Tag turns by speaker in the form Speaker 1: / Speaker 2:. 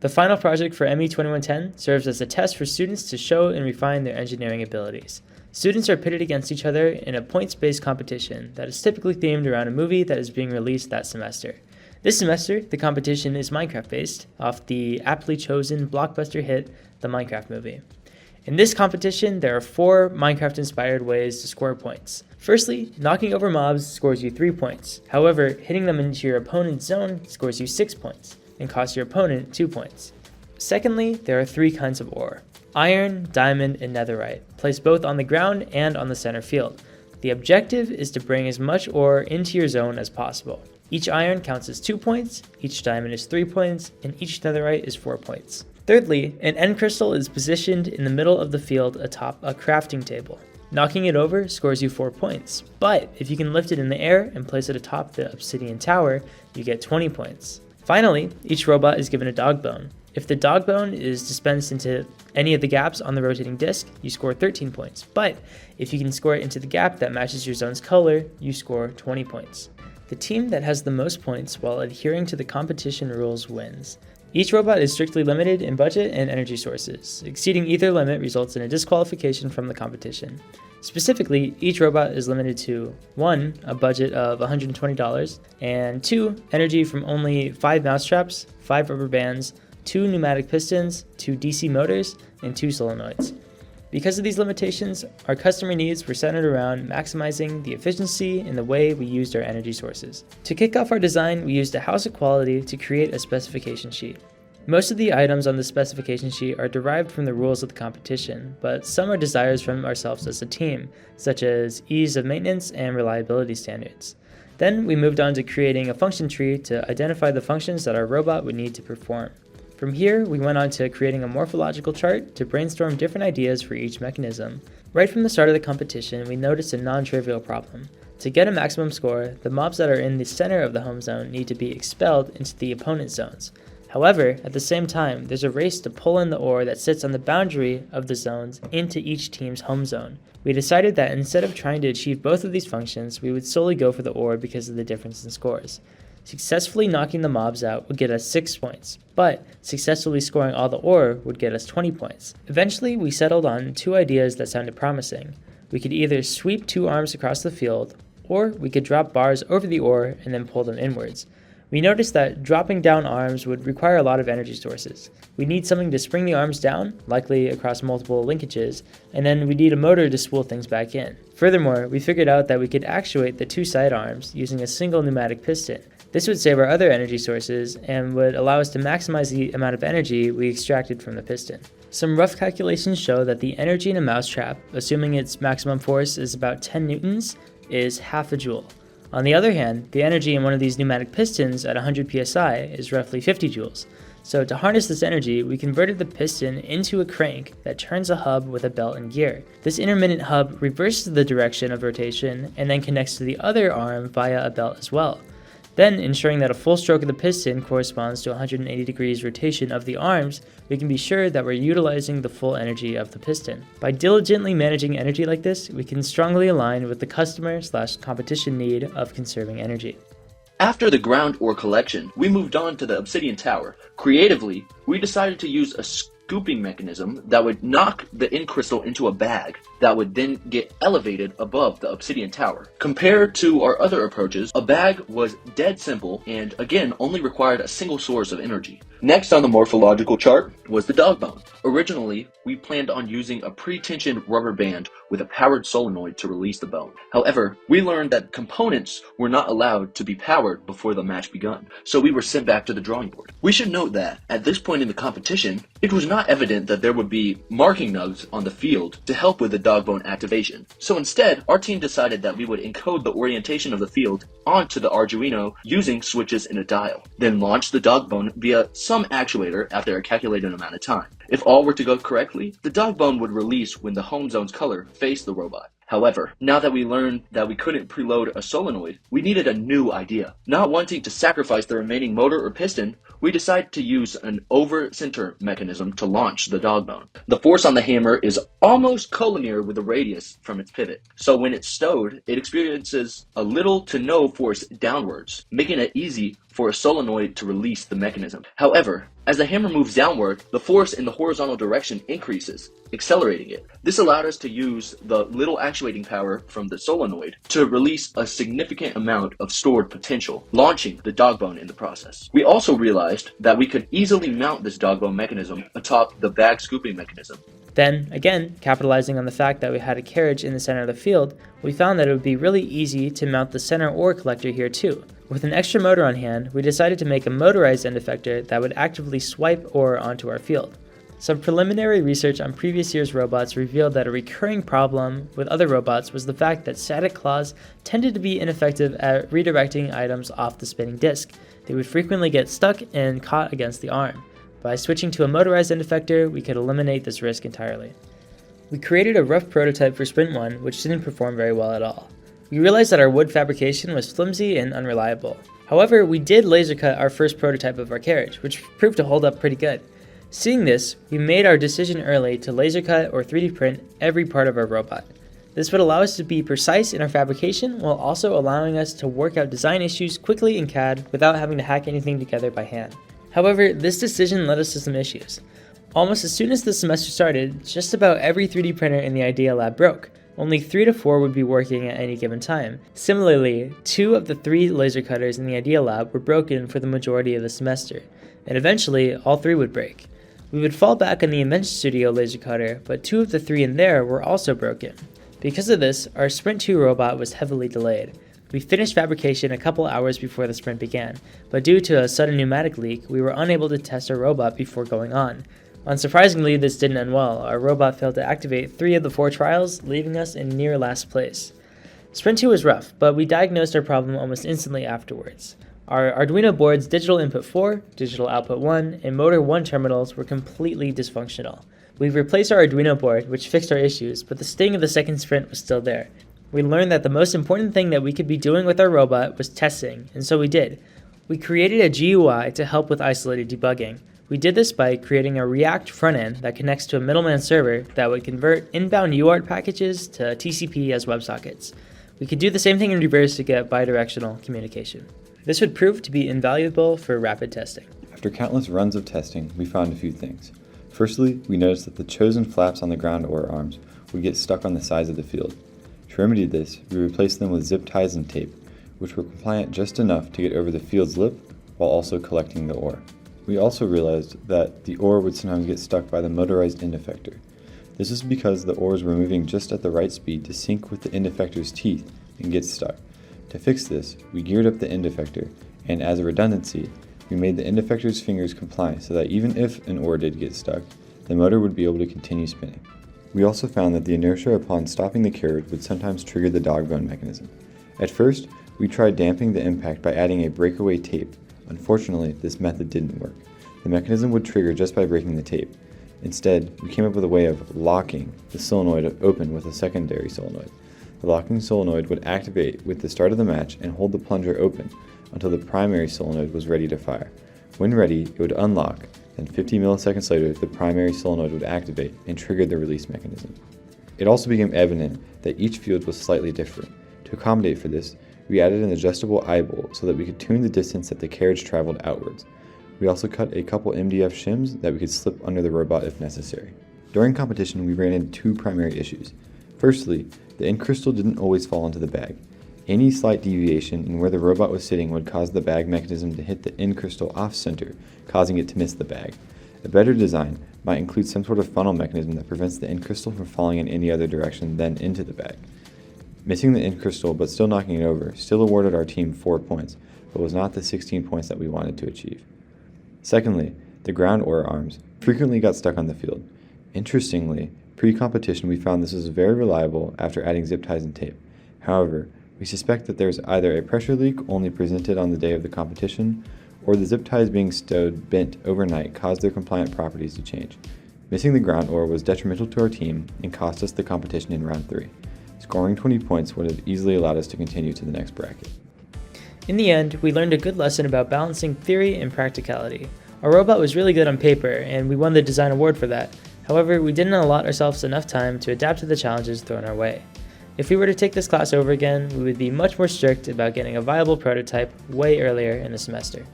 Speaker 1: The final project for ME2110 serves as a test for students to show and refine their engineering abilities. Students are pitted against each other in a points-based competition that is typically themed around a movie that is being released that semester. This semester, the competition is Minecraft-based, off the aptly chosen blockbuster hit, the Minecraft movie. In this competition, there are 4 Minecraft-inspired ways to score points. Firstly, knocking over mobs scores you 3 points. However, hitting them into your opponent's zone scores you 6 points, and costs your opponent 2 points. Secondly, there are 3 kinds of ore: iron, diamond, and netherite, placed both on the ground and on the center field. The objective is to bring as much ore into your zone as possible. Each iron counts as 2 points, each diamond is 3 points, and each netherite is 4 points. Thirdly, an end crystal is positioned in the middle of the field atop a crafting table. Knocking it over scores you 4 points, but if you can lift it in the air and place it atop the obsidian tower, you get 20 points. Finally, each robot is given a dog bone. If the dog bone is dispensed into any of the gaps on the rotating disc, you score 13 points, but if you can score it into the gap that matches your zone's color, you score 20 points. The team that has the most points while adhering to the competition rules wins. Each robot is strictly limited in budget and energy sources. Exceeding either limit results in a disqualification from the competition. Specifically, each robot is limited to 1. A budget of $120, and 2. Energy from only 5 mousetraps, 5 rubber bands, 2 pneumatic pistons, 2 DC motors, and 2 solenoids. Because of these limitations, our customer needs were centered around maximizing the efficiency in the way we used our energy sources. To kick off our design, we used a house of quality to create a specification sheet. Most of the items on the specification sheet are derived from the rules of the competition, but some are desires from ourselves as a team, such as ease of maintenance and reliability standards. Then we moved on to creating a function tree to identify the functions that our robot would need to perform. From here, we went on to creating a morphological chart to brainstorm different ideas for each mechanism. Right from the start of the competition, we noticed a non-trivial problem. To get a maximum score, the mobs that are in the center of the home zone need to be expelled into the opponent's zones. However, at the same time, there's a race to pull in the ore that sits on the boundary of the zones into each team's home zone. We decided that instead of trying to achieve both of these functions, we would solely go for the ore because of the difference in scores. Successfully knocking the mobs out would get us 6 points, but successfully scoring all the ore would get us 20 points. Eventually, we settled on 2 ideas that sounded promising. We could either sweep 2 arms across the field, or we could drop bars over the ore and then pull them inwards. We noticed that dropping down arms would require a lot of energy sources. We need something to spring the arms down, likely across multiple linkages, and then we need a motor to spool things back in. Furthermore, we figured out that we could actuate the 2 side arms using a single pneumatic piston. This would save our other energy sources and would allow us to maximize the amount of energy we extracted from the piston. Some rough calculations show that the energy in a mousetrap, assuming its maximum force is about 10 newtons, is half a joule. On the other hand, the energy in one of these pneumatic pistons at 100 psi is roughly 50 joules. So to harness this energy, we converted the piston into a crank that turns a hub with a belt and gear. This intermittent hub reverses the direction of rotation and then connects to the other arm via a belt as well. Then, ensuring that a full stroke of the piston corresponds to 180 degrees rotation of the arms, we can be sure that we're utilizing the full energy of the piston. By diligently managing energy like this, we can strongly align with the customer/competition need of conserving energy.
Speaker 2: After the ground ore collection, we moved on to the obsidian tower. Creatively, we decided to use a scooping mechanism that would knock the end crystal into a bag that would then get elevated above the obsidian tower. Compared to our other approaches, a bag was dead simple and again only required a single source of energy. Next on the morphological chart was the dog bone. Originally, we planned on using a pre-tensioned rubber band with a powered solenoid to release the bone. However, we learned that components were not allowed to be powered before the match begun, so we were sent back to the drawing board. We should note that, at this point in the competition, it was not evident that there would be marking nugs on the field to help with the dog bone activation. So instead, our team decided that we would encode the orientation of the field onto the Arduino using switches and a dial, then launch the dog bone via some actuator after a calculated amount of time. If all were to go correctly, the dog bone would release when the home zone's color faced the robot. However, now that we learned that we couldn't preload a solenoid, we needed a new idea. Not wanting to sacrifice the remaining motor or piston, we decided to use an over-center mechanism to launch the dog bone. The force on the hammer is almost collinear with the radius from its pivot, so when it's stowed, it experiences a little to no force downwards, making it easy for a solenoid to release the mechanism. However, as the hammer moves downward, the force in the horizontal direction increases, accelerating it. This allowed us to use the little actuating power from the solenoid to release a significant amount of stored potential, launching the dog bone in the process. We also realized that we could easily mount this dog bone mechanism atop the bag scooping mechanism.
Speaker 1: Then, again, capitalizing on the fact that we had a carriage in the center of the field, we found that it would be really easy to mount the center ore collector here too. With an extra motor on hand, we decided to make a motorized end effector that would actively swipe ore onto our field. Some preliminary research on previous year's robots revealed that a recurring problem with other robots was the fact that static claws tended to be ineffective at redirecting items off the spinning disc. They would frequently get stuck and caught against the arm. By switching to a motorized end effector, we could eliminate this risk entirely. We created a rough prototype for Sprint 1, which didn't perform very well at all. We realized that our wood fabrication was flimsy and unreliable. However, we did laser cut our first prototype of our carriage, which proved to hold up pretty good. Seeing this, we made our decision early to laser cut or 3D print every part of our robot. This would allow us to be precise in our fabrication while also allowing us to work out design issues quickly in CAD without having to hack anything together by hand. However, this decision led us to some issues. Almost as soon as the semester started, just about every 3D printer in the Idea Lab broke. Only 3 to 4 would be working at any given time. Similarly, 2 of the 3 laser cutters in the Idea Lab were broken for the majority of the semester, and eventually all 3 would break. We would fall back on the Invention Studio laser cutter, but 2 of the 3 in there were also broken. Because of this, our Sprint 2 robot was heavily delayed. We finished fabrication a couple hours before the sprint began, but due to a sudden pneumatic leak, we were unable to test our robot before going on. Unsurprisingly, this didn't end well. Our robot failed to activate 3 of the 4 trials, leaving us in near last place. Sprint 2 was rough, but we diagnosed our problem almost instantly afterwards. Our Arduino board's digital input 4, digital output 1, and motor 1 terminals were completely dysfunctional. We replaced our Arduino board, which fixed our issues, but the sting of the second sprint was still there. We learned that the most important thing that we could be doing with our robot was testing, and so we did. We created a GUI to help with isolated debugging. We did this by creating a React frontend that connects to a middleman server that would convert inbound UART packages to TCP as WebSockets. We could do the same thing in reverse to get bidirectional communication. This would prove to be invaluable for rapid testing.
Speaker 3: After countless runs of testing, we found a few things. Firstly, we noticed that the chosen flaps on the ground ore arms would get stuck on the sides of the field. To remedy this, we replaced them with zip ties and tape, which were compliant just enough to get over the field's lip while also collecting the ore. We also realized that the ore would sometimes get stuck by the motorized end effector. This is because the ores were moving just at the right speed to sync with the end effector's teeth and get stuck. To fix this, we geared up the end effector, and as a redundancy, we made the end effector's fingers compliant so that even if an ore did get stuck, the motor would be able to continue spinning. We also found that the inertia upon stopping the carriage would sometimes trigger the dog bone mechanism. At first, we tried damping the impact by adding a breakaway tape. Unfortunately, this method didn't work. The mechanism would trigger just by breaking the tape. Instead, we came up with a way of locking the solenoid open with a secondary solenoid. The locking solenoid would activate with the start of the match and hold the plunger open until the primary solenoid was ready to fire. When ready, it would unlock. Then 50 milliseconds later, the primary solenoid would activate and trigger the release mechanism. It also became evident that each field was slightly different. To accommodate for this, we added an adjustable eyeball so that we could tune the distance that the carriage traveled outwards. We also cut a couple MDF shims that we could slip under the robot if necessary. During competition, we ran into 2 primary issues. Firstly, the end crystal didn't always fall into the bag. Any slight deviation in where the robot was sitting would cause the bag mechanism to hit the end crystal off-center, causing it to miss the bag. A better design might include some sort of funnel mechanism that prevents the end crystal from falling in any other direction than into the bag. Missing the end crystal but still knocking it over still awarded our team 4 points, but was not the 16 points that we wanted to achieve. Secondly, the ground ore arms frequently got stuck on the field. Interestingly, pre-competition we found this was very reliable after adding zip ties and tape. However, we suspect that there is either a pressure leak only presented on the day of the competition, or the zip ties being stowed bent overnight caused their compliant properties to change. Missing the ground ore was detrimental to our team and cost us the competition in round 3. Scoring 20 points would have easily allowed us to continue to the next bracket.
Speaker 1: In the end, we learned a good lesson about balancing theory and practicality. Our robot was really good on paper, and we won the design award for that. However, we didn't allot ourselves enough time to adapt to the challenges thrown our way. If we were to take this class over again, we would be much more strict about getting a viable prototype way earlier in the semester.